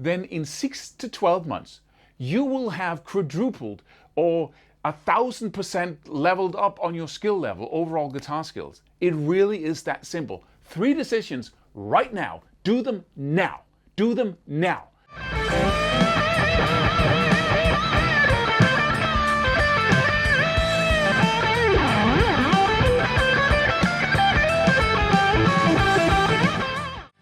then in 6 to 12 months, you will have quadrupled or 1,000% leveled up on your skill level, overall guitar skills. It really is that simple. 3 decisions right now. Do them now. Do them now.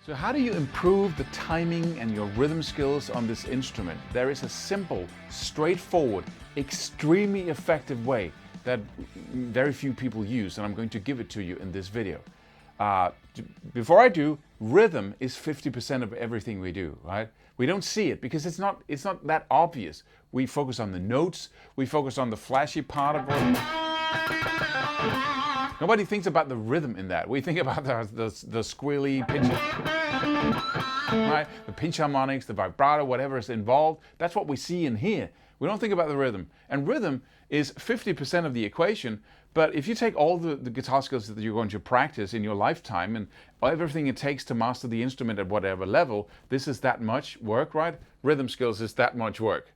So how do you improve the timing and your rhythm skills on this instrument? There is a simple, straightforward, extremely effective way that very few people use, and I'm going to give it to you in this video. Before I do, rhythm is 50% of everything we do, right? We don't see it because it's not that obvious. We focus on the notes, we focus on the flashy part of it. Nobody thinks about the rhythm in that. We think about the squealy pitches, right? The pinch harmonics, the vibrato, whatever is involved. That's what we see and hear. We don't think about the rhythm. And rhythm is 50% of the equation. But if you take all the guitar skills that you're going to practice in your lifetime and everything it takes to master the instrument at whatever level, this is that much work, right? Rhythm skills is that much work.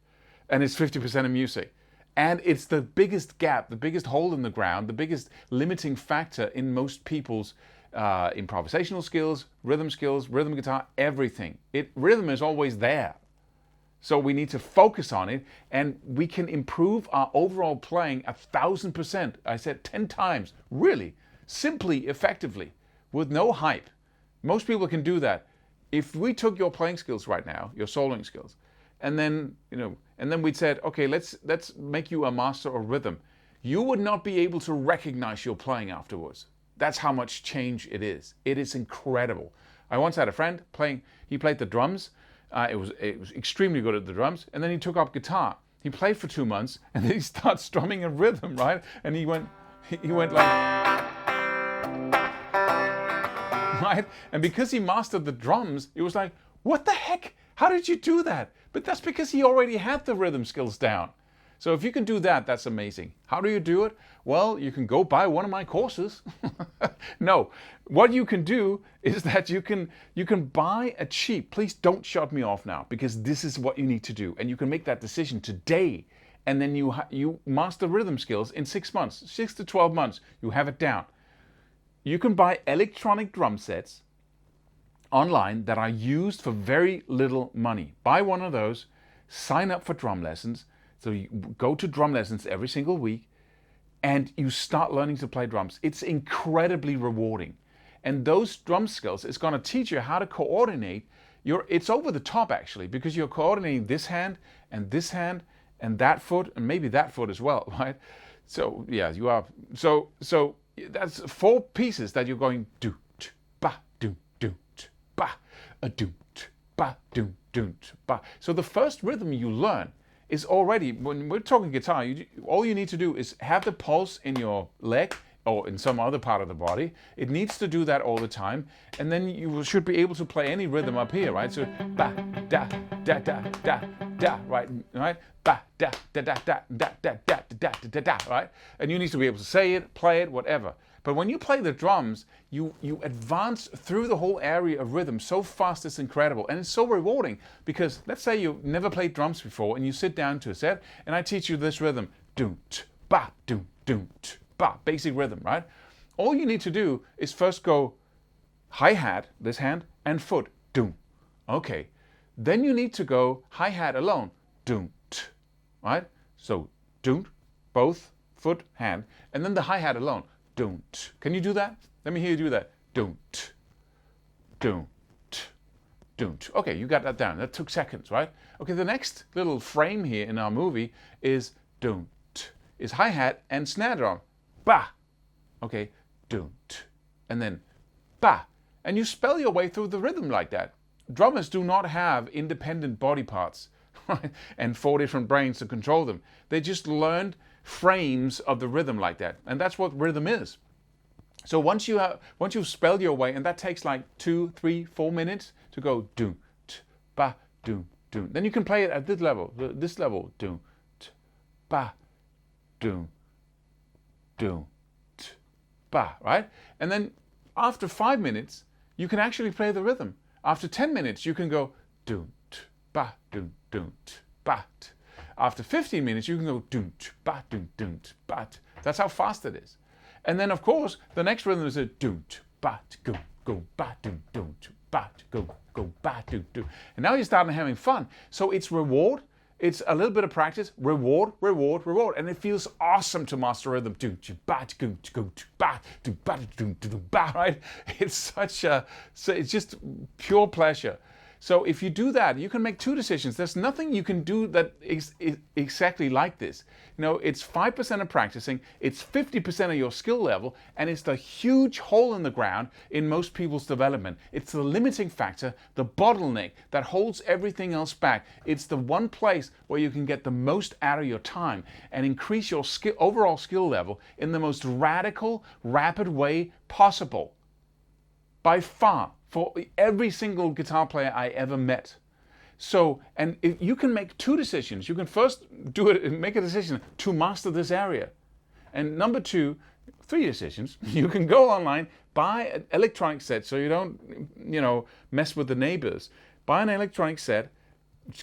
And it's 50% of music. And it's the biggest gap, the biggest hole in the ground, the biggest limiting factor in most people's improvisational skills, rhythm guitar, everything. Rhythm is always there. So we need to focus on it, and we can improve our overall playing 1,000%. I said 10 times, really, simply, effectively, with no hype. Most people can do that. If we took your playing skills right now, your soloing skills, and then we'd said, okay, let's make you a master of rhythm, you would not be able to recognize your playing afterwards. That's how much change it is. It is incredible. I once had a friend he played the drums. It was extremely good at the drums, and then he took up guitar. He played for 2 months, and then he started strumming a rhythm, right? And he went like, right? And because he mastered the drums, it was like, what the heck? How did you do that? But that's because he already had the rhythm skills down. So if you can do that, that's amazing. How do you do it? Well, you can go buy one of my courses. No, what you can do is that you can buy a cheap, please don't shut me off now, because this is what you need to do. And you can make that decision today. And then you master rhythm skills in 6 months, 6 to 12 months, you have it down. You can buy electronic drum sets online that are used for very little money. Buy one of those, sign up for drum lessons. So you go to drum lessons every single week and you start learning to play drums. It's incredibly rewarding. And those drum skills is going to teach you how to coordinate. It's over the top actually, because you're coordinating this hand and that foot and maybe that foot as well, right? So yeah, you are. So that's 4 pieces that you're going do, ba, do, ba, a do, ba, do, ba. So the first rhythm you learn is already, when we're talking guitar, all you need to do is have the pulse in your leg or in some other part of the body. It needs to do that all the time, and then you should be able to play any rhythm up here, right? So ba, da, da, da, da, da, right? Ba, da, da, da, da, da, da, da, da, da, da, right? And you need to be able to say it, play it, whatever. But when you play the drums, you advance through the whole area of rhythm so fast, it's incredible. And it's so rewarding because let's say you've never played drums before and you sit down to a set and I teach you this rhythm, doom, ba, doom, ba, basic rhythm, right? All you need to do is first go hi-hat, this hand, and foot, doom. Okay. Then you need to go hi-hat alone, doom, right? So doom, both, foot, hand, and then the hi-hat alone. Don't. Can you do that? Let me hear you do that. Don't. Okay, you got that down. That took seconds, right? Okay, the next little frame here in our movie is don't. Is hi-hat and snare drum. Ba. Okay, don't. And then ba. And you spell your way through the rhythm like that. Drummers do not have independent body parts, right? And 4 different brains to control them. They just learned frames of the rhythm like that, and that's what rhythm is. So once you've spelled your way, and that takes like 2, 3, 4 minutes to go doom, ba, doom, then you can play it at this level, doom, ba, doom, ba, right? And then after 5 minutes, you can actually play the rhythm. After 10 minutes, you can go doom, ba, doon, doon, ba. After 15 minutes, you can go doon, ba, doon, doon, ba. That's how fast it is. And then, of course, the next rhythm is a doon, ba, go, go, ba, doon, doon, ba, go, go, ba, doon, doon. And now you're starting having fun. So it's reward. It's a little bit of practice, reward, reward, reward, and it feels awesome to master rhythm. Right? It's it's just pure pleasure. So if you do that, you can make 2 decisions. There's nothing you can do that is exactly like this. You know, it's 5% of practicing, it's 50% of your skill level, and it's the huge hole in the ground in most people's development. It's the limiting factor, the bottleneck that holds everything else back. It's the one place where you can get the most out of your time and increase your overall skill level in the most radical, rapid way possible. By far, for every single guitar player I ever met. So, and if you can make 2 decisions. You can first make a decision to master this area. And number 2, 3 decisions. You can go online, buy an electronic set so you don't, mess with the neighbors. Buy an electronic set,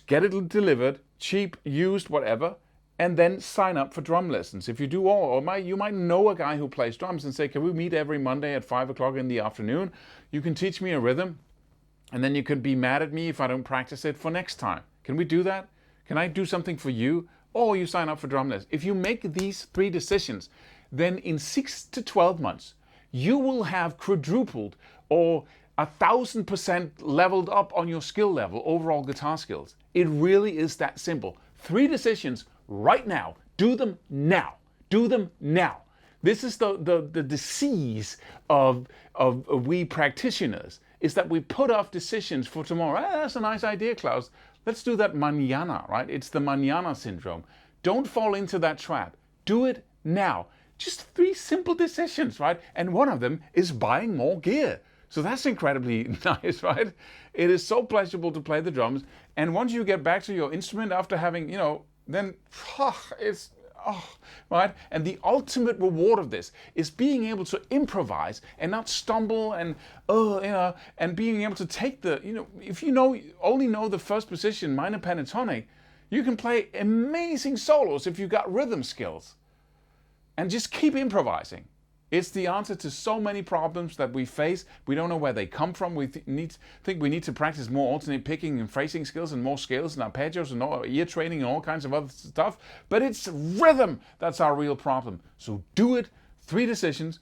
get it delivered, cheap, used, whatever, and then sign up for drum lessons. If you do you might know a guy who plays drums and say, can we meet every Monday at 5 o'clock in the afternoon? You can teach me a rhythm, and then you can be mad at me if I don't practice it for next time. Can we do that? Can I do something for you? Or you sign up for drum lessons. If you make these 3 decisions, then in 6 to 12 months, you will have quadrupled or 1,000% leveled up on your skill level, overall guitar skills. It really is that simple. 3 decisions right now. Do them now. Do them now. This is the disease of we practitioners, is that we put off decisions for tomorrow. That's a nice idea, Claus. Let's do that mañana, right? It's the mañana syndrome. Don't fall into that trap. Do it now. Just 3 simple decisions, right? And one of them is buying more gear. So that's incredibly nice, right? It is so pleasurable to play the drums. And once you get back to your instrument after having, then it's, right? And the ultimate reward of this is being able to improvise and not stumble and, and being able to take if only know the first position, minor pentatonic, you can play amazing solos if you've got rhythm skills. And just keep improvising. It's the answer to so many problems that we face. We don't know where they come from. We think we need to practice more alternate picking and phrasing skills and more scales and arpeggios and ear training and all kinds of other stuff. But it's rhythm that's our real problem. So do it. 3 decisions.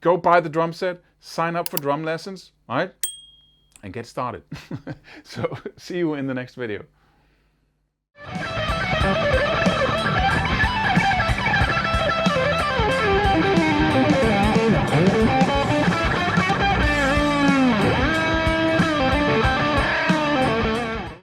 Go buy the drum set. Sign up for drum lessons. All right? And get started. So see you in the next video.